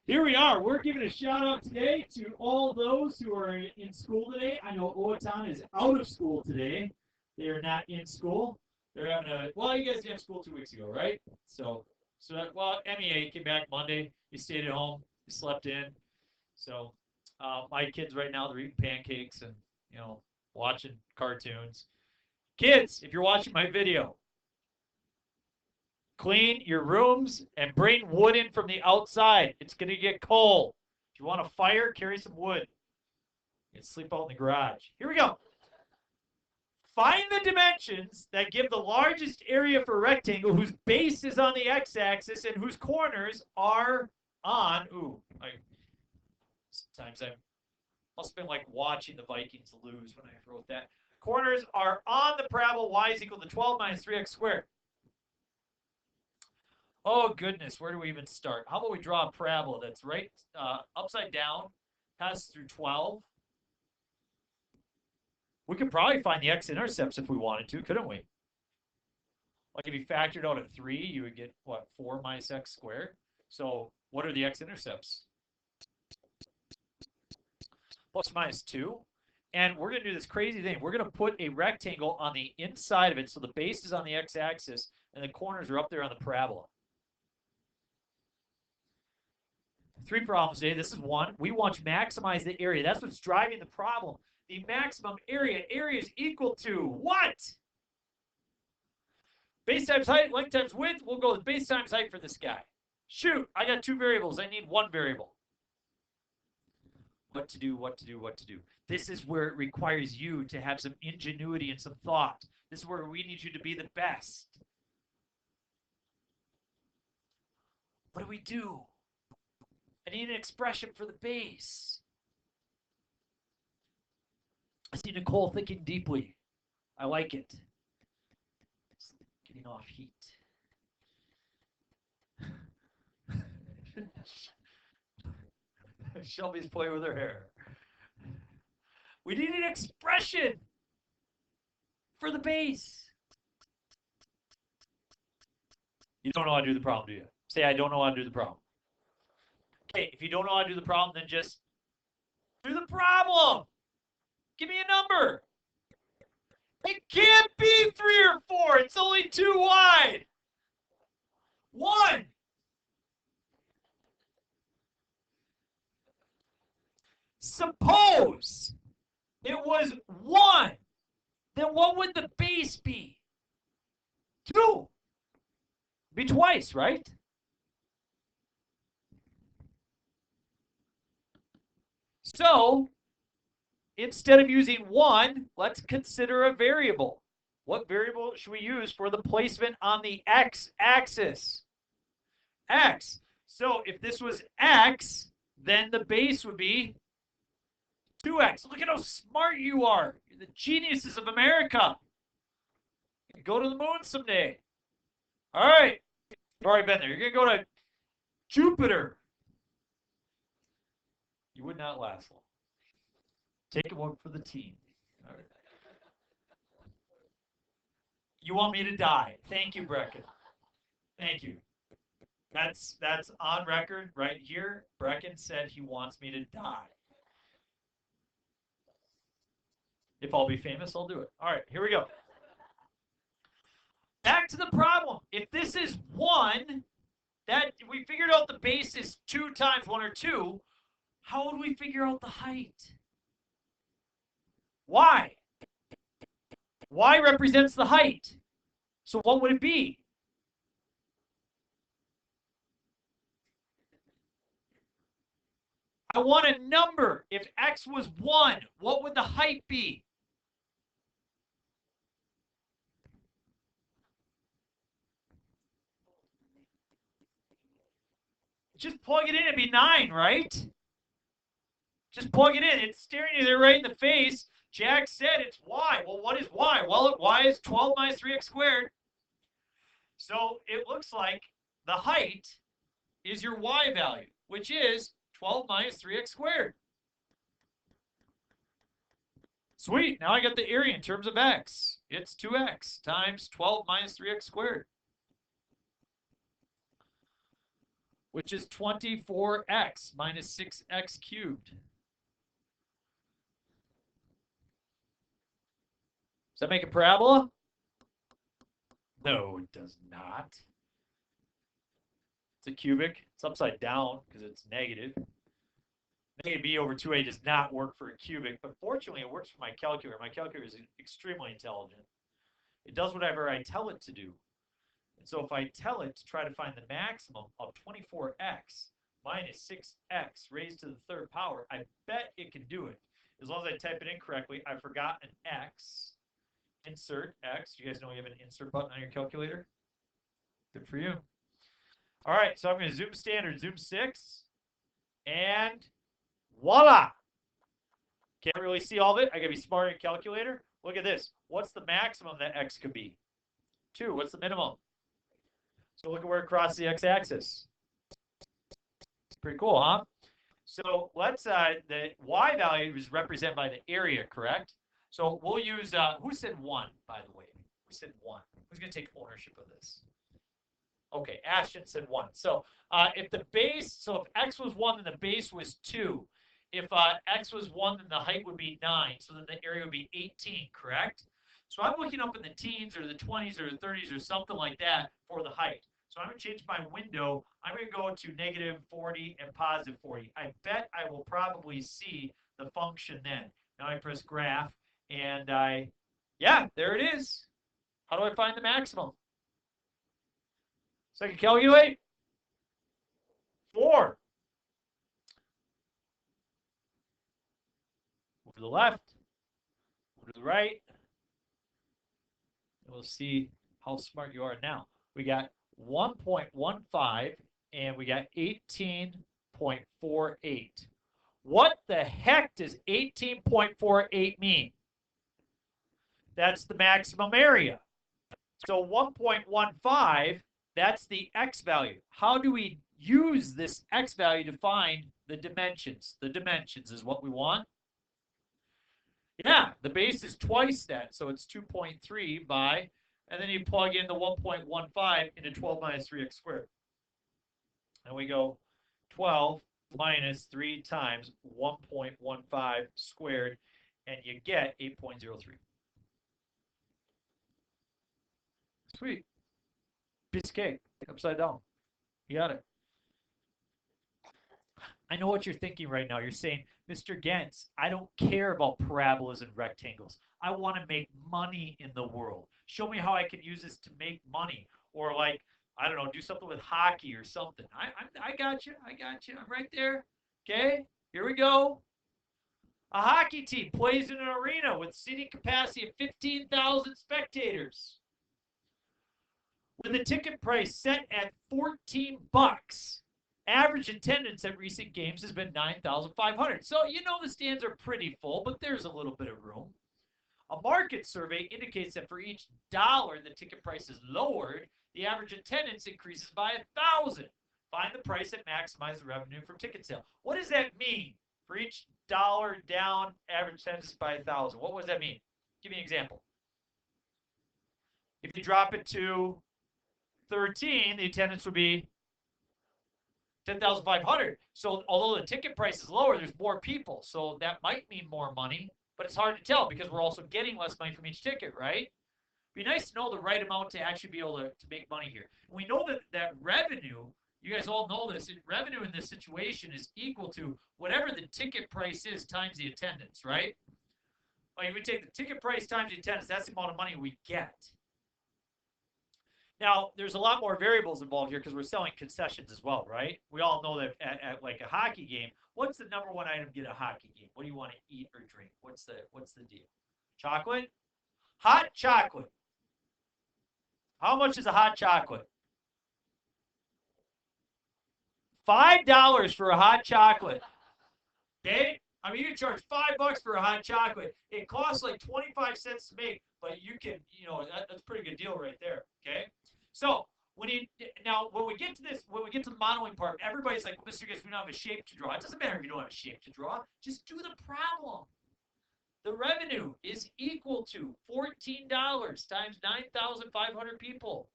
Here we are. We're giving a shout out today to all those who are in school today. I know Owatan is out of school today. They are not in school. They're having a well. You guys didn't have school 2 weeks ago, right? Well, MEA came back Monday. You stayed at home. You slept in. So my kids right now they're eating pancakes and watching cartoons. Kids, if you're watching my video, clean your rooms and bring wood in from the outside. It's going to get cold. If you want a fire, carry some wood. You can sleep out in the garage. Here we go. Find the dimensions that give the largest area for a rectangle whose base is on the x-axis and whose corners are on. Sometimes I must have been like watching the Vikings lose when I wrote that. Corners are on the parabola y is equal to 12 minus 3x squared. Oh, goodness, where do we even start? How about we draw a parabola that's right upside down, passes through 12. We could probably find the x-intercepts if we wanted to, couldn't we? Like if you factored out a 3, you would get, what, 4 minus x squared? So what are the x-intercepts? Plus minus 2. And we're going to do this crazy thing. We're going to put a rectangle on the inside of it so the base is on the x-axis and the corners are up there on the parabola. 3 problems today. This is 1. We want to maximize the area. That's what's driving the problem. The maximum area. Area is equal to what? Base times height, length times width. We'll go with base times height for this guy. Shoot, I got 2 variables. I need 1 variable. What to do, what to do, what to do. This is where it requires you to have some ingenuity and some thought. This is where we need you to be the best. What do we do? I need an expression for the base. I see Nicole thinking deeply. I like it. Getting off heat. Shelby's playing with her hair. We need an expression for the base. You don't know how to do the problem, do you? Say, I don't know how to do the problem. Okay, if you don't know how to do the problem, then just do the problem. Give me a number. It can't be 3 or 4. It's only 2 wide. 1. Suppose it was 1. Then what would the base be? 2. Be twice, right? So, instead of using 1, let's consider a variable. What variable should we use for the placement on the x-axis? X. So, if this was x, then the base would be 2x. Look at how smart you are. You're the geniuses of America. You go to the moon someday. All right. You've already been there. You're going to go to Jupiter. You would not last long. Take a one for the team. All right. You want me to die. Thank you, Brecken. Thank you. That's on record right here. Brecken said he wants me to die. If I'll be famous, I'll do it. All right, here we go. Back to the problem. If this is 1, that we figured out the base is 2 times 1 or 2, how would we figure out the height? Y. Y represents the height. So what would it be? I want a number. If x was 1, what would the height be? Just plug it in, it'd be 9, right? Just plug it in. It's staring you there right in the face. Jack said it's y. Well, what is y? Well, y is 12 minus 3x squared. So it looks like the height is your y value, which is 12 minus 3x squared. Sweet. Now I got the area in terms of x. It's 2x times 12 minus 3x squared. which is 24x minus 6x cubed. Does that make a parabola? No, it does not. It's a cubic. It's upside down because it's negative. Negative b over 2a does not work for a cubic, but fortunately it works for my calculator. My calculator is extremely intelligent. It does whatever I tell it to do. And so if I tell it to try to find the maximum of 24x minus 6x raised to the third power, I bet it can do it. As long as I type it in correctly, I forgot an x. Insert x. You guys know you have an insert button on your calculator? Good for you. All right, so I'm going to zoom standard, zoom 6, and voila! Can't really see all of it. I got to be smart in calculator. Look at this. What's the maximum that x could be? 2. What's the minimum? So look at where it crosses the x-axis. Pretty cool, huh? So let's, the y value is represented by the area, correct? So we'll use, who said 1, by the way? Who said 1? Who's going to take ownership of this? Okay, Ashton said 1. So if the base, so if x was 1, then the base was 2. If x was 1, then the height would be 9. So then the area would be 18, correct? So I'm looking up in the teens or the 20s or the 30s or something like that for the height. So I'm going to change my window. I'm going to go to negative 40 and positive 40. I bet I will probably see the function then. Now I press graph, and yeah, there it is. How do I find the maximum? So I can calculate 4. Move to the left, move to the right. And we'll see how smart you are now. We got 1.15 and we got 18.48. What the heck does 18.48 mean? That's the maximum area. So 1.15, that's the x value. How do we use this x value to find the dimensions? The dimensions is what we want. Yeah, the base is twice that, so it's 2.3 by, and then you plug in the 1.15 into 12 minus 3x squared. And we go 12 minus 3 times 1.15 squared, and you get 8.03. Sweet. Piece of cake, upside down. You got it. I know what you're thinking right now. You're saying, Mr. Gentz, I don't care about parabolas and rectangles. I want to make money in the world. Show me how I can use this to make money. Or like, I don't know, do something with hockey or something. I got you. I got you. I'm right there. Okay, here we go. A hockey team plays in an arena with seating capacity of 15,000 spectators. With a ticket price set at $14. Average attendance at recent games has been 9,500. So you know the stands are pretty full, but there's a little bit of room. A market survey indicates that for each dollar the ticket price is lowered, the average attendance increases by 1,000. Find the price that maximizes revenue from ticket sale. What does that mean? For each dollar down, average attendance by 1,000. What does that mean? Give me an example. If you drop it to 13, the attendance would be 10,500. So although the ticket price is lower, there's more people. So that might mean more money, but it's hard to tell because we're also getting less money from each ticket, right? It'd be nice to know the right amount to actually be able to make money here. And we know that revenue, you guys all know this, revenue in this situation is equal to whatever the ticket price is times the attendance, right? Like if we take the ticket price times the attendance, that's the amount of money we get. Now, there's a lot more variables involved here because we're selling concessions as well, right? We all know that at like a hockey game, what's the number one item at a hockey game? What do you want to eat or drink? What's the deal? Chocolate? Hot chocolate. How much is a hot chocolate? $5 for a hot chocolate. Okay? I mean, you can charge $5 for a hot chocolate. It costs like 25 cents to make, but you can, you know, that's a pretty good deal right there. Okay? So when we get to the modeling part, everybody's like, Mr. Guess we don't have a shape to draw. It doesn't matter if you don't have a shape to draw. Just do the problem. The revenue is equal to $14 times 9,500 people.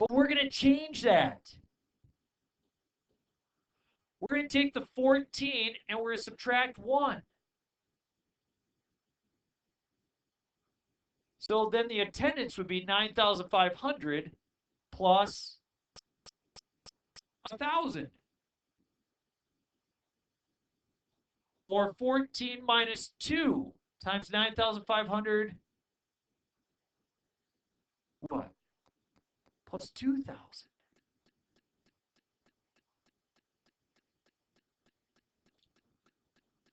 But we're going to change that. We're going to take the 14 and we're going to subtract 1. So then the attendance would be 9,500 plus 1,000. Or 14 minus 2 times 9,500. What? Plus 2,000.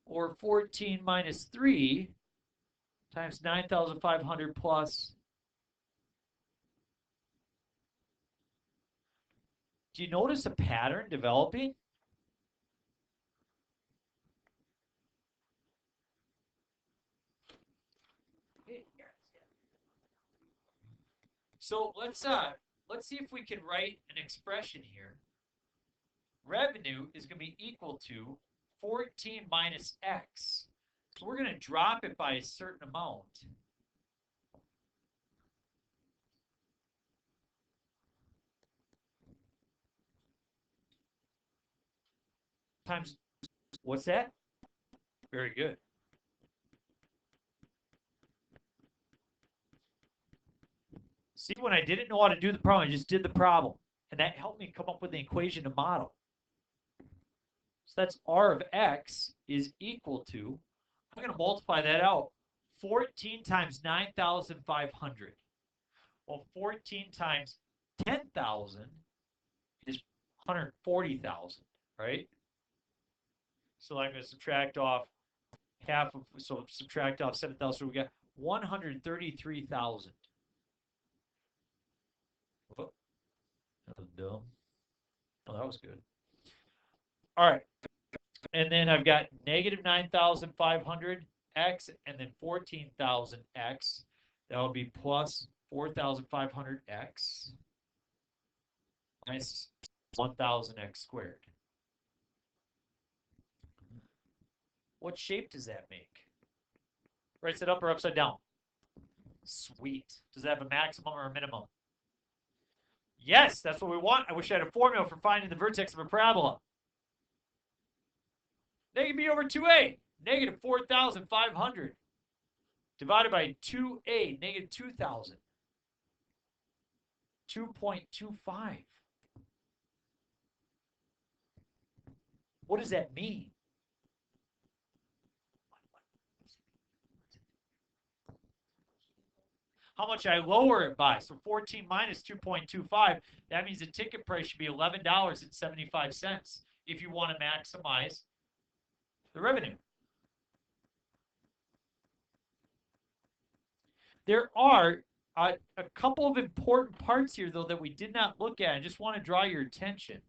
Or 14 minus 3 times 9,500 plus. Do you notice a pattern developing? So let's see if we can write an expression here. Revenue is going to be equal to 14 minus x. So we're going to drop it by a certain amount. Times, what's that? Very good. See, when I didn't know how to do the problem, I just did the problem. And that helped me come up with the equation to model. So that's r of x is equal to, I'm going to multiply that out. 14 times 9,500. Well, 14 times 10,000 is 140,000, right? So I'm going to subtract off half of, so subtract off 7,000, so we got 133,000. Oh, that was dumb. Oh, that was good. All right. And then I've got negative 9,500 x and then 14,000 x. That will be plus 4,500 x minus 1,000 x squared. What shape does that make? Right side up or upside down? Sweet. Does it have a maximum or a minimum? Yes, that's what we want. I wish I had a formula for finding the vertex of a parabola. Negative b over 2a, negative 4,500, divided by 2a, negative 2,000. 2.25. What does that mean? How much I lower it by. So 14 minus 2.25, that means the ticket price should be $11.75 if you want to maximize the revenue. There are a couple of important parts here, though, that we did not look at. I just want to draw your attention.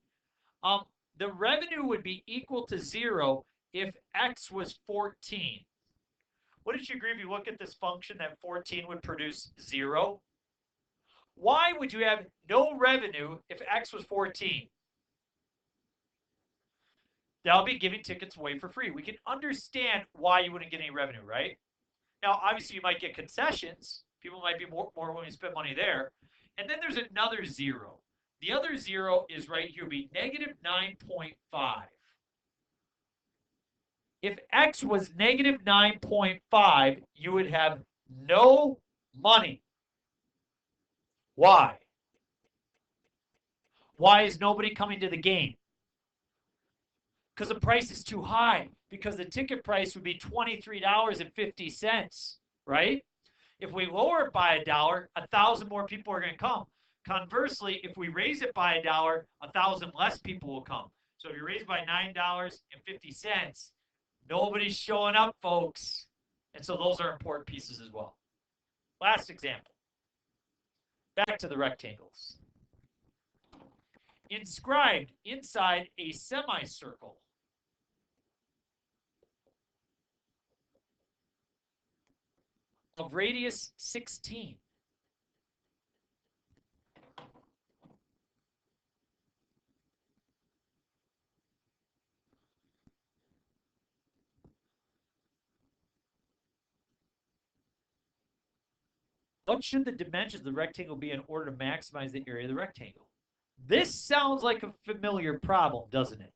The revenue would be equal to 0 if x was 14. Wouldn't you agree if you look at this function that 14 would produce 0? Why would you have no revenue if x was 14? That'll be giving tickets away for free. We can understand why you wouldn't get any revenue, right? Now, obviously, you might get concessions. People might be more willing to spend money there. And then there's another 0. The other 0 is right here, would be negative 9.5. If x was negative 9.5, you would have no money. Why? Why is nobody coming to the game? Because the price is too high. Because the ticket price would be $23.50, right? If we lower it by $1, 1,000 more people are going to come. Conversely, if we raise it by $1, 1,000 less people will come. So if you raise by $9.50, nobody's showing up, folks. And so those are important pieces as well. Last example. Back to the rectangles. Inscribed inside a semicircle of radius 16. What should the dimensions of the rectangle be in order to maximize the area of the rectangle? This sounds like a familiar problem, doesn't it?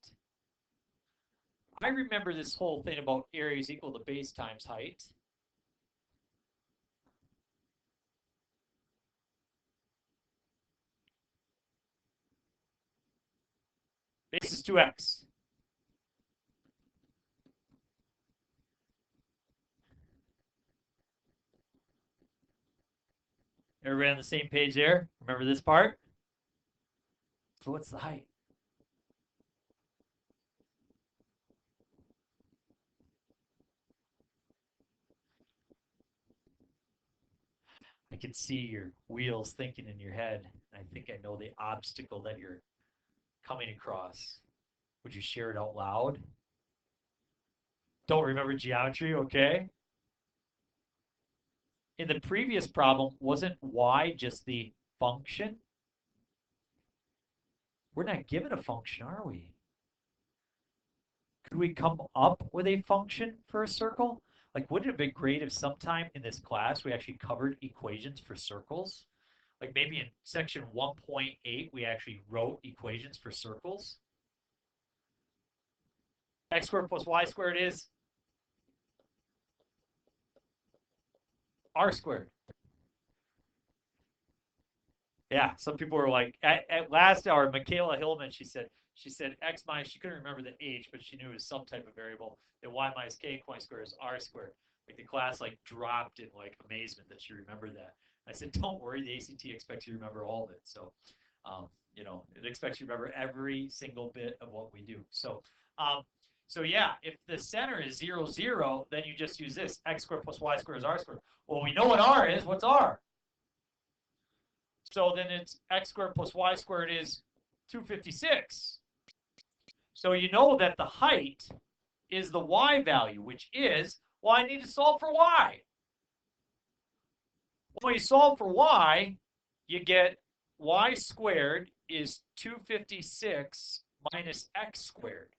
I remember this whole thing about area is equal to base times height. Base is 2x. Everybody on the same page there? Remember this part? So what's the height? I can see your wheels thinking in your head. I think I know the obstacle that you're coming across. Would you share it out loud? Don't remember geometry, okay? In the previous problem, wasn't y just the function? We're not given a function, are we? Could we come up with a function for a circle? Like, wouldn't it have been great if sometime in this class we actually covered equations for circles? Like maybe in section 1.8 we actually wrote equations for circles. X squared plus y squared is r squared. Yeah, some people were like, at last hour, Michaela Hillman, she said x minus, she couldn't remember the h, but she knew it was some type of variable. That y minus k coin squared is r squared. Like the class like dropped in like amazement that she remembered that. I said, don't worry, the ACT expects you to remember all of it. So, you know, it expects you to remember every single bit of what we do. So, yeah, if the center is 0, 0, then you just use this. X squared plus y squared is r squared. Well, we know what r is. What's r? So then it's x squared plus y squared is 256. So you know that the height is the y value, which is, well, I need to solve for y. When you solve for y, you get y squared is 256 minus x squared.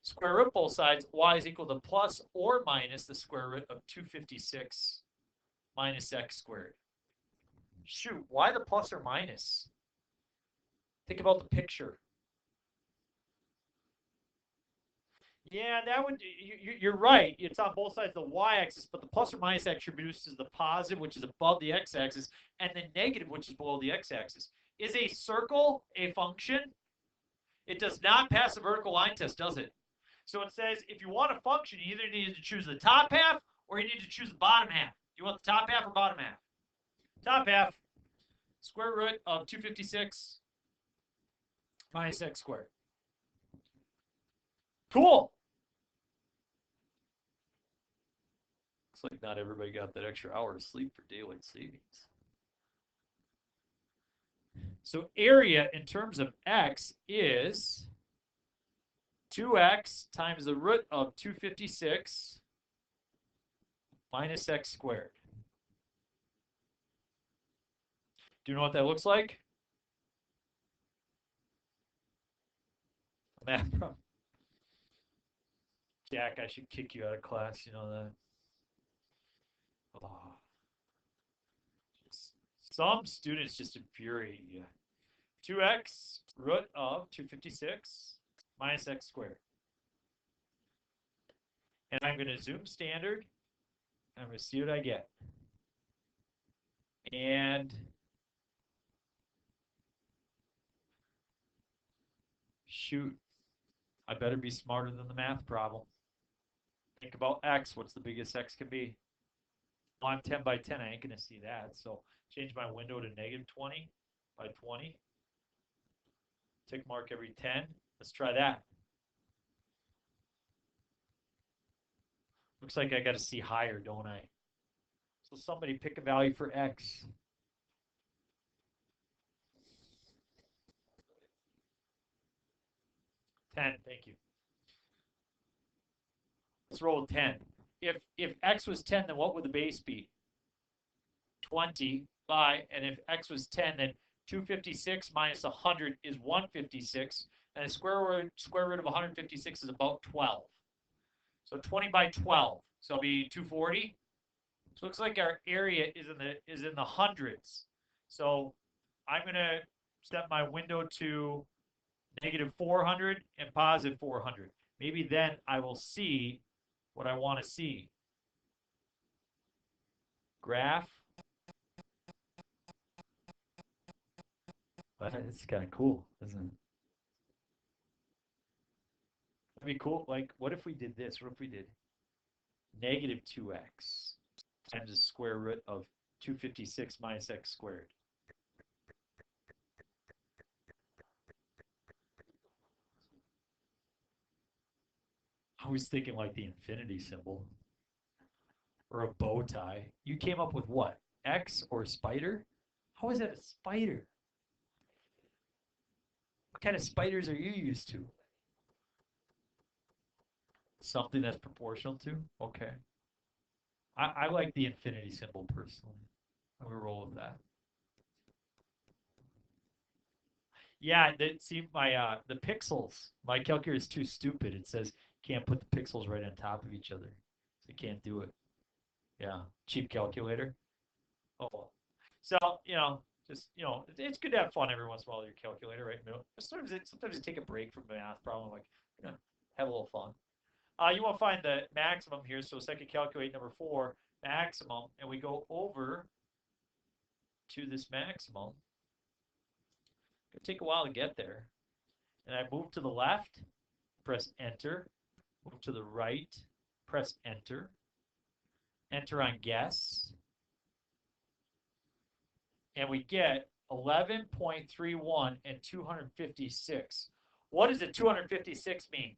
Square root both sides, y is equal to plus or minus the square root of 256 minus x squared. Shoot, why the plus or minus? Think about the picture. Yeah, that would, you're right. It's on both sides of the y-axis, but the plus or minus actually produces the positive, which is above the x-axis, and the negative, which is below the x-axis. Is a circle a function? It does not pass the vertical line test, does it? So it says if you want a function, you either need to choose the top half or you need to choose the bottom half. You want the top half or bottom half? Top half, square root of 256 minus x squared. Cool. Looks like not everybody got that extra hour of sleep for daylight savings. So area in terms of x is 2x times the root of 256 minus x squared. Do you know what that looks like? Math problem. Jack, I should kick you out of class, you know that. Oh. Some students just infuriate you. 2x root of 256 minus x squared. And I'm going to zoom standard. I'm going to see what I get. And shoot, I better be smarter than the math problem. Think about x. What's the biggest x can be? Well, I'm 10 by 10. I ain't going to see that. So change my window to negative 20 by 20. Tick mark every 10. Let's try that. Looks like I got to see higher, don't I? So somebody pick a value for x. 10, thank you. Let's roll with 10. If x was 10, then what would the base be? 20 by, and if x was 10, then 256 minus 100 is 156, and the square root of 156 is about 12. So 20 by 12, so it'll be 240. So it looks like our area is in the hundreds. So I'm going to set my window to negative 400 and positive 400. Maybe then I will see what I want to see. Graph. It's kind of cool, isn't it? That'd be cool. Like, what if we did this? What if we did negative 2x times the square root of 256 minus x squared? I was thinking like the infinity symbol or a bow tie. You came up with what? X or spider? How is that a spider? What kind of spiders are you used to? Something that's proportional to? Okay. I like the infinity symbol personally. I'm going to roll with that. Yeah, see my the pixels. My calculator is too stupid. It says can't put the pixels right on top of each other. So you can't do it. Yeah, cheap calculator. Oh, so just it's good to have fun every once in a while with your calculator, right? Sometimes you take a break from the math problem, like have a little fun. You want to find the maximum here. So second calculate number 4 maximum, and we go over to this maximum. It'll take a while to get there. And I move to the left, press enter. Move to the right, press enter. Enter on guess. And we get 11.31 and 256. What does the 256 mean?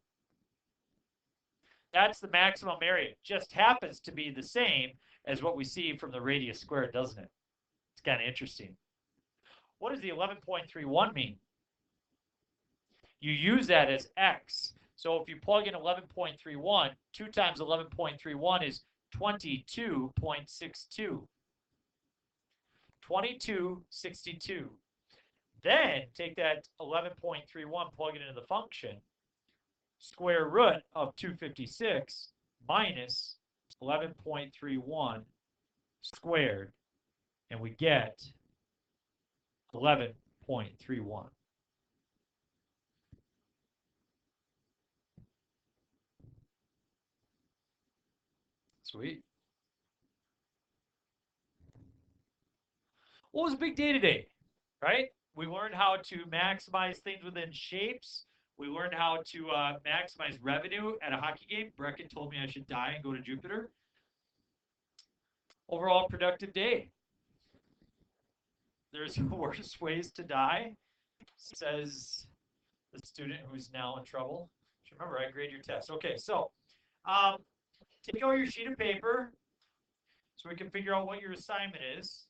That's the maximum area. It just happens to be the same as what we see from the radius squared, doesn't it? It's kind of interesting. What does the 11.31 mean? You use that as x. So if you plug in 11.31, 2 times 11.31 is 22.62. 2262. Then take that 11.31, plug it into the function. Square root of 256 minus 11.31 squared. And we get 11.31. Sweet. Well, it was a big day today, right? We learned how to maximize things within shapes. We learned how to maximize revenue at a hockey game. Brecken told me I should die and go to Jupiter. Overall productive day. There's worse ways to die, says the student who's now in trouble. Remember, I grade your test. Okay, so take out your sheet of paper so we can figure out what your assignment is.